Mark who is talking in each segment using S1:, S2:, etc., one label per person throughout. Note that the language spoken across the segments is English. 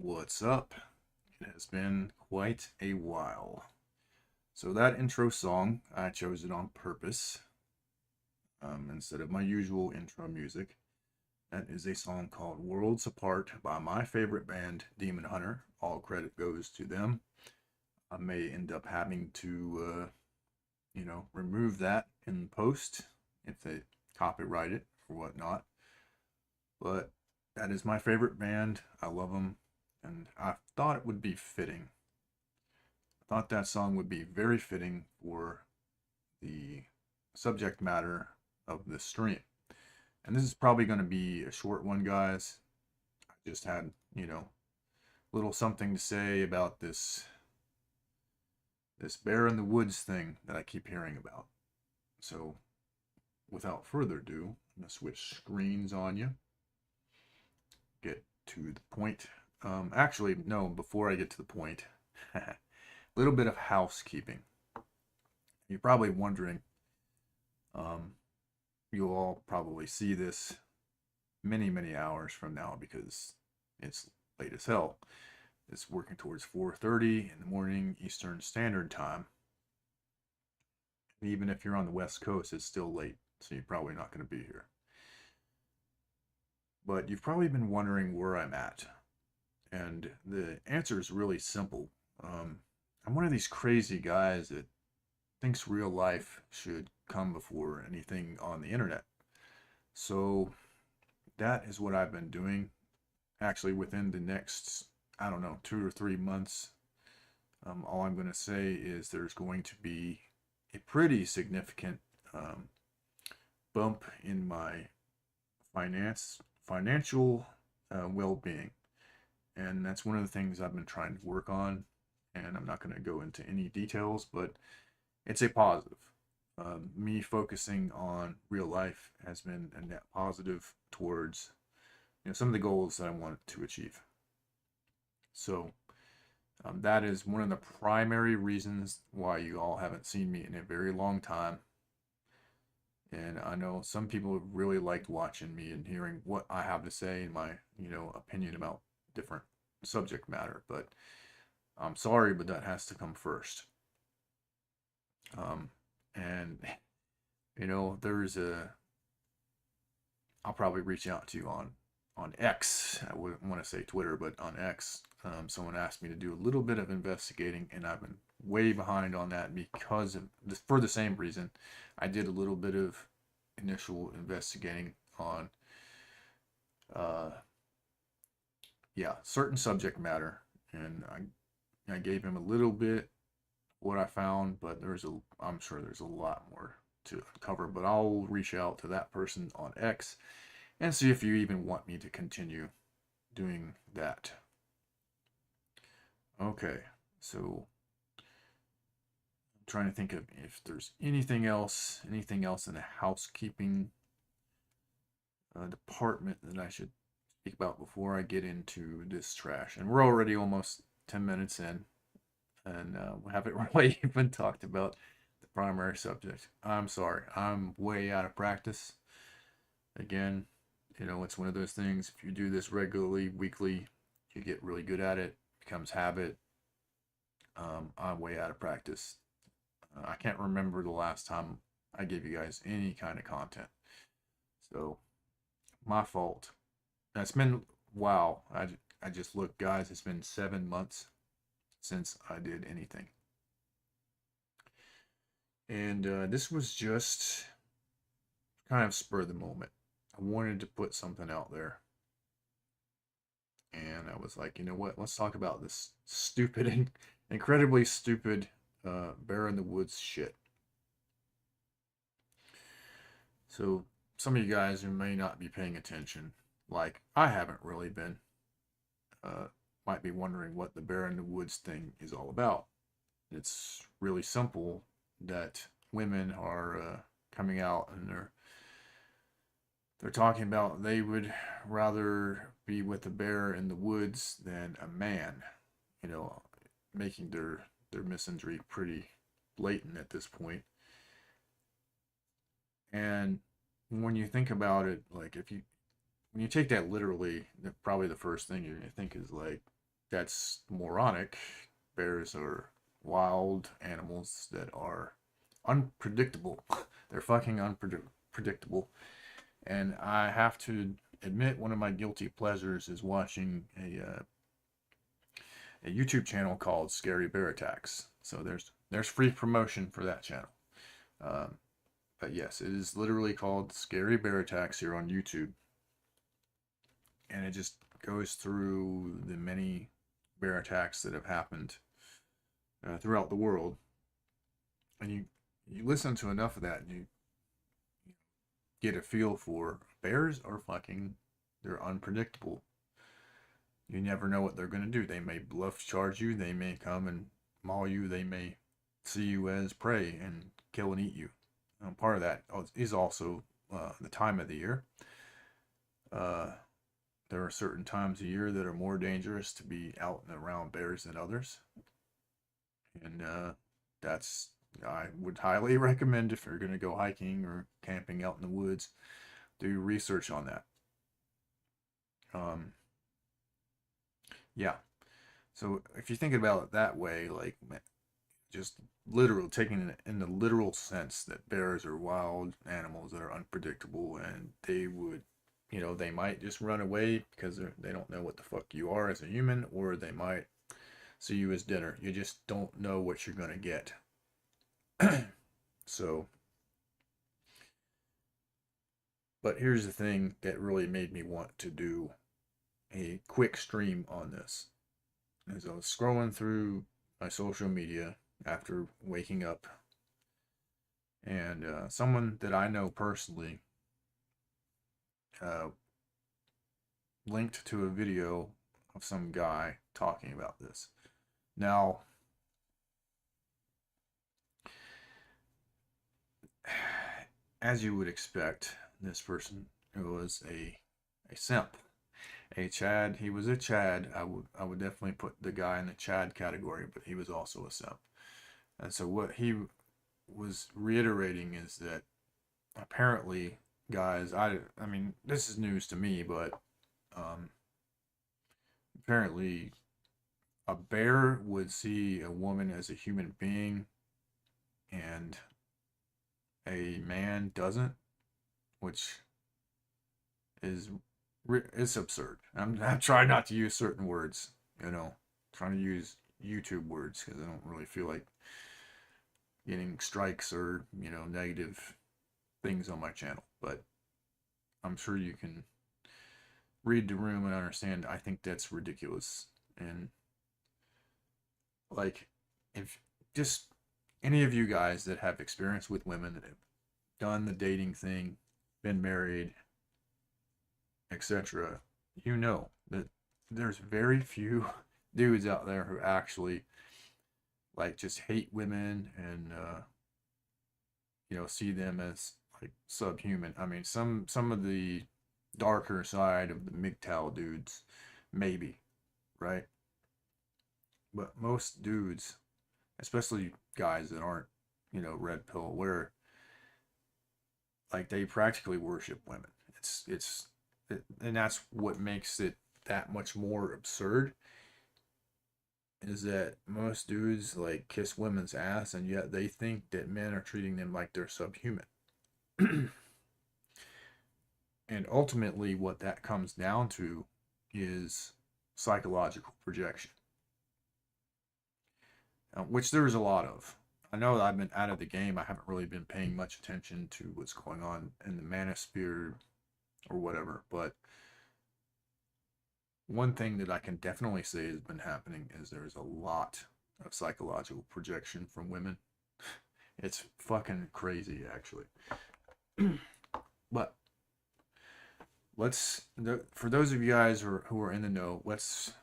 S1: What's up? It has been quite a while. So that intro song, I chose it on purpose instead of my usual intro music. That is a song called Worlds Apart by my favorite band, Demon Hunter. All credit goes to them. I may end up having to, remove that in post if they copyright it or whatnot. But that is my favorite band. I love them. And I thought it would be fitting. I thought that song would be very fitting for the subject matter of this stream. And this is probably going to be a short one, guys. I just had, little something to say about this bear in the woods thing that I keep hearing about. So, without further ado, I'm going to switch screens on you. Get to the point. Actually, no, before I get to the point, a little bit of housekeeping. You're probably wondering, you'll all probably see this many, many hours from now because it's late as hell. It's working towards 4:30 in the morning Eastern Standard Time. Even if you're on the West Coast, it's still late, so you're probably not going to be here. But you've probably been wondering where I'm at. And the answer is really simple. I'm one of these crazy guys that thinks real life should come before anything on the internet. So that is what I've been doing. Actually, within the next, I don't know, 2 or 3 months, all I'm going to say is there's going to be a pretty significant bump in my financial well-being. And that's one of the things I've been trying to work on. And I'm not going to go into any details, but it's a positive. Me focusing on real life has been a net positive towards some of the goals that I wanted to achieve. So that is one of the primary reasons why you all haven't seen me in a very long time. And I know some people have really liked watching me and hearing what I have to say and my opinion about different subject matter. But I'm sorry, but that has to come first. And there's I'll probably reach out to you on X. I wouldn't want to say Twitter, but on X. Someone asked me to do a little bit of investigating, and I've been way behind on that because for the same reason. I did a little bit of initial investigating on certain subject matter, and I gave him a little bit what I found, but I'm sure there's a lot more to cover. But I'll reach out to that person on X and see if you even want me to continue doing that. Okay, so I'm trying to think of if there's anything else in the housekeeping department that I should speak about before I get into this trash. And we're already almost 10 minutes in, and we haven't really even talked about the primary subject. I'm sorry, I'm way out of practice. Again, it's one of those things. If you do this regularly, weekly, you get really good at it. It becomes habit. I'm way out of practice. I can't remember the last time I gave you guys any kind of content. So, my fault. It's been, wow. I just looked, guys. It's been 7 months since I did anything. And this was just kind of spur of the moment. I wanted to put something out there. And I was like, you know what? Let's talk about this stupid and incredibly stupid bear in the woods shit. So, some of you guys who may not be paying attention, like I haven't really been, might be wondering what the bear in the woods thing is all about. It's really simple that women are coming out and they're talking about they would rather be with a bear in the woods than a man, making their misandry pretty blatant at this point. And when you think about it, like when you take that literally, probably the first thing you're gonna think is like, that's moronic. Bears are wild animals that are unpredictable. They're fucking unpredictable. And I have to admit, one of my guilty pleasures is watching a YouTube channel called Scary Bear Attacks. So there's free promotion for that channel. Um, but yes, it is literally called Scary Bear Attacks here on YouTube, and it just goes through the many bear attacks that have happened throughout the world. And you listen to enough of that, and you get a feel for bears are fucking, they're unpredictable. You never know what they're going to do. They may bluff charge you, they may come and maul you, they may see you as prey and kill and eat you. Part of that is also the time of the year. There are certain times of year that are more dangerous to be out and around bears than others. And that's, I would highly recommend, if you're going to go hiking or camping out in the woods, do research on that. Yeah. So if you think about it that way, like just literal, taking it in the literal sense that bears are wild animals that are unpredictable, and they would, they might just run away because they don't know what the fuck you are as a human, or they might see you as dinner. You just don't know what you're gonna get. So, but here's the thing that really made me want to do a quick stream on this. As I was scrolling through my social media after waking up, and someone that I know personally linked to a video of some guy talking about this. Now, as you would expect, this person was a simp, a Chad. He was a Chad. I would definitely put the guy in the Chad category, but he was also a simp. And so what he was reiterating is that apparently, guys, I mean, this is news to me, but apparently a bear would see a woman as a human being and a man doesn't, which is it's absurd. I'm trying not to use certain words, trying to use YouTube words because I don't really feel like getting strikes or negative things on my channel. But I'm sure you can read the room and understand. I think that's ridiculous. And like, if just any of you guys that have experience with women, that have done the dating thing, been married, etc., you know that there's very few dudes out there who actually like just hate women and see them as like subhuman. I mean, some of the darker side of the MGTOW dudes, maybe, right? But most dudes, especially guys that aren't, red pill aware, like they practically worship women. And that's what makes it that much more absurd. Is that most dudes like kiss women's ass, and yet they think that men are treating them like they're subhuman. And ultimately, what that comes down to is psychological projection, which there's a lot of. I know that I've been out of the game. I haven't really been paying much attention to what's going on in the manosphere or whatever. But one thing that I can definitely say has been happening is there's a lot of psychological projection from women. It's fucking crazy, actually. But for those of you guys who are in the know, let's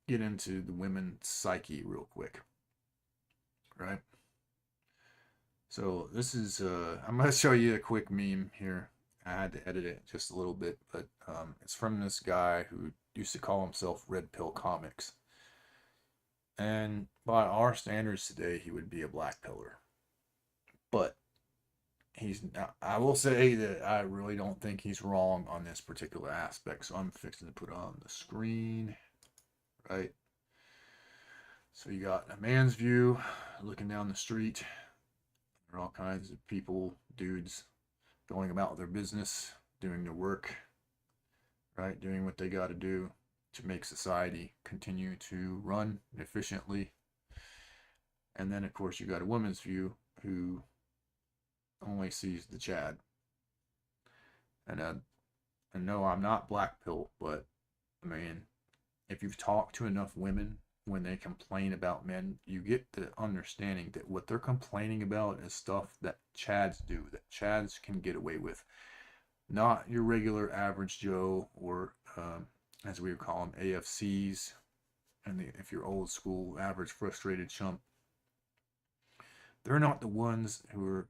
S1: get into the women's psyche real quick, right? So this is I'm gonna show you a quick meme here. I had to edit it just a little bit, but it's from this guy who used to call himself Red Pill Comics, and by our standards today, he would be a black pillar. But I will say that I really don't think he's wrong on this particular aspect. So I'm fixing to put on the screen, right? So you got a man's view looking down the street. There are all kinds of people, dudes, going about their business, doing their work, right? Doing what they got to do to make society continue to run efficiently. And then, of course, you got a woman's view who only sees the Chad. And no, I'm not black pill, but I mean, if you've talked to enough women when they complain about men, you get the understanding that what they're complaining about is stuff that Chads do, that Chads can get away with. Not your regular average Joe or, as we would call them, AFCs, and if you're old school, average frustrated chump. They're not the ones who are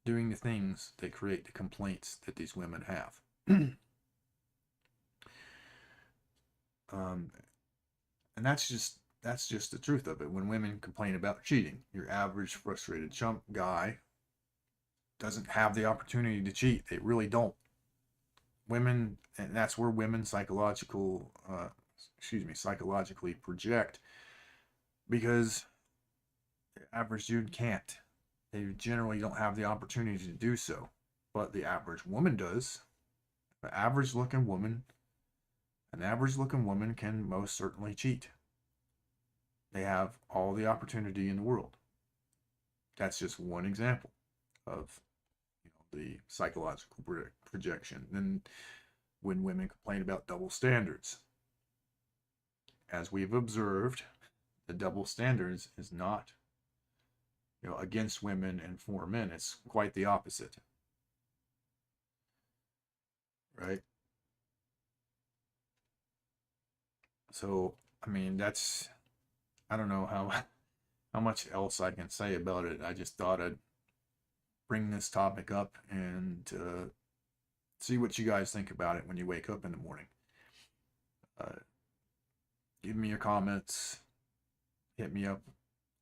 S1: doing the things that create the complaints that these women have. And that's just the truth of it. When women complain about cheating, your average frustrated chump guy doesn't have the opportunity to cheat. They really don't. Women, and that's where women psychologically project, because the average dude can't. They generally don't have the opportunity to do so, but the average woman does. An average looking woman can most certainly cheat. They have all the opportunity in the world. That's just one example of the psychological projection. Then when women complain about double standards, as we've observed, the double standards is not against women and for men. It's quite the opposite, right? So I mean, I don't know how much else I can say about it. I just thought I'd bring this topic up and see what you guys think about it when you wake up in the morning. Give me your comments. Hit me up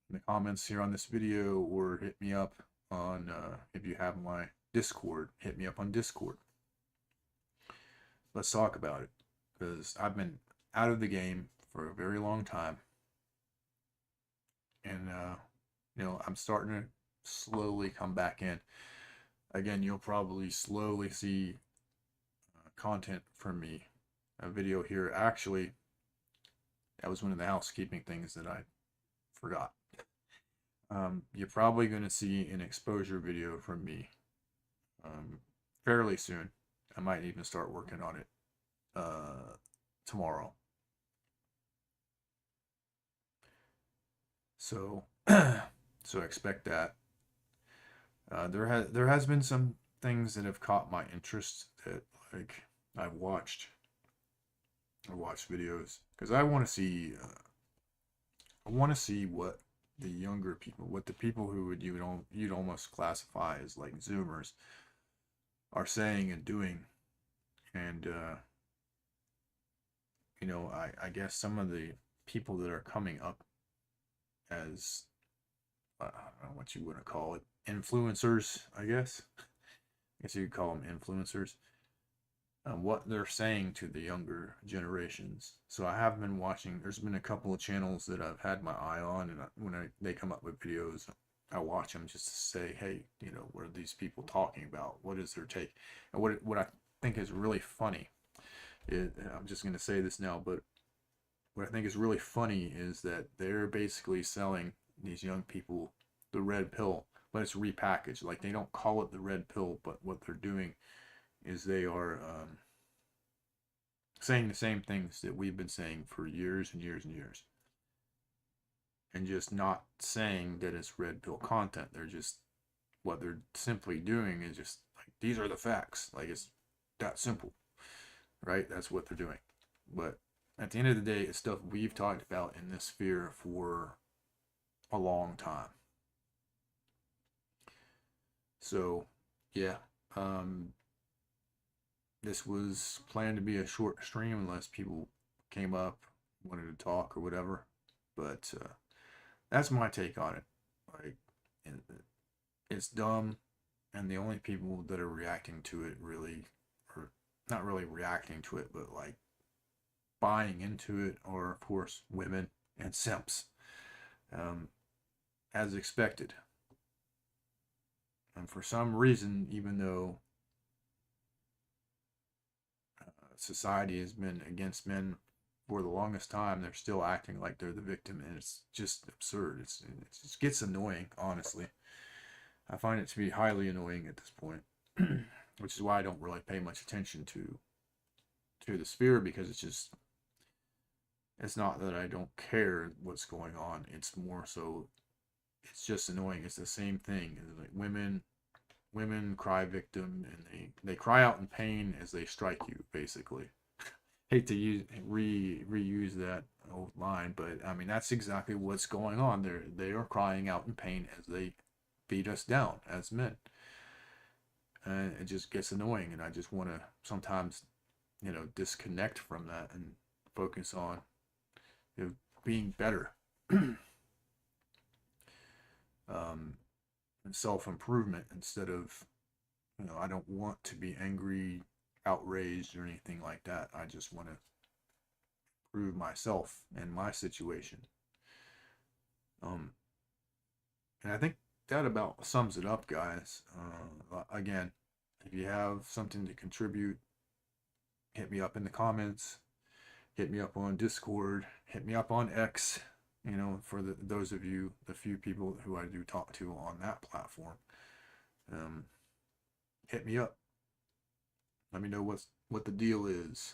S1: in the comments here on this video, or hit me up on, if you have my Discord, hit me up on Discord. Let's talk about it, because I've been out of the game for a very long time. And, I'm starting to slowly come back in. Again, you'll probably slowly see content from me. A video here. Actually, that was one of the housekeeping things that I forgot. You're probably going to see an exposure video from me fairly soon. I might even start working on it tomorrow. So, so expect that. There has been some things that have caught my interest that I've watched. I watch videos because I want to see. I want to see what the younger people, what the people who you'd almost classify as like Zoomers, are saying and doing, and I guess some of the people that are coming up as I don't know what you want to call it, influencers, I guess you could call them influencers. What they're saying to the younger generations. So I have been watching. There's been a couple of channels that I've had my eye on, and when they come up with videos, I watch them just to say, hey, what are these people talking about? What is their take? And what I think is really funny, I'm just going to say this now, but what I think is really funny is that they're basically selling these young people the red pill, but it's repackaged. Like, they don't call it the red pill, but what they're doing is they are saying the same things that we've been saying for years and years and years, and just not saying that it's red pill content. What they're simply doing is just like, these are the facts. Like, it's that simple, right? That's what they're doing. But at the end of the day, it's stuff we've talked about in this sphere for a long time. So yeah, this was planned to be a short stream unless people came up, wanted to talk or whatever. But that's my take on it. Like, it's dumb. And the only people that are reacting to it really, or not really reacting to it, but like buying into it are, of course, women and simps, um, as expected. And for some reason, even though society has been against men for the longest time, they're still acting like they're the victim, and it's just absurd. It just gets annoying, honestly. I find it to be highly annoying at this point, which is why I don't really pay much attention to the sphere, because it's not that I don't care what's going on. It's more so it's just annoying. It's the same thing. It's like women cry victim, and they cry out in pain as they strike you, basically. Hate to reuse that old line, but I mean that's exactly what's going on. They are crying out in pain as they beat us down as men. And it just gets annoying, and I just want to sometimes, disconnect from that and focus on, being better, um, and self improvement instead of, I don't want to be angry, outraged, or anything like that. I just want to prove myself and my situation. Um, and I think that about sums it up, guys. Again, if you have something to contribute, hit me up in the comments, hit me up on Discord, hit me up on X. For those of you, the few people who I do talk to on that platform, um, hit me up. Let me know what the deal is,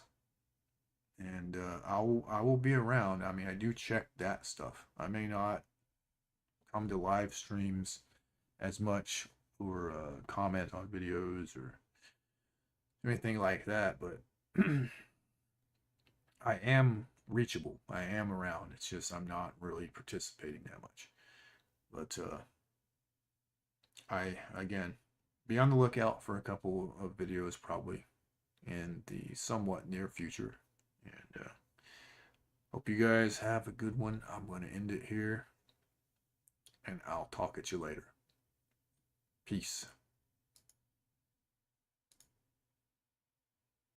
S1: and I will be around. I mean, I do check that stuff. I may not come to live streams as much, or comment on videos or anything like that, but I am reachable. I am around. It's just I'm not really participating that much. But I, again, be on the lookout for a couple of videos probably in the somewhat near future. And hope you guys have a good one. I'm going to end it here, and I'll talk at you later. Peace.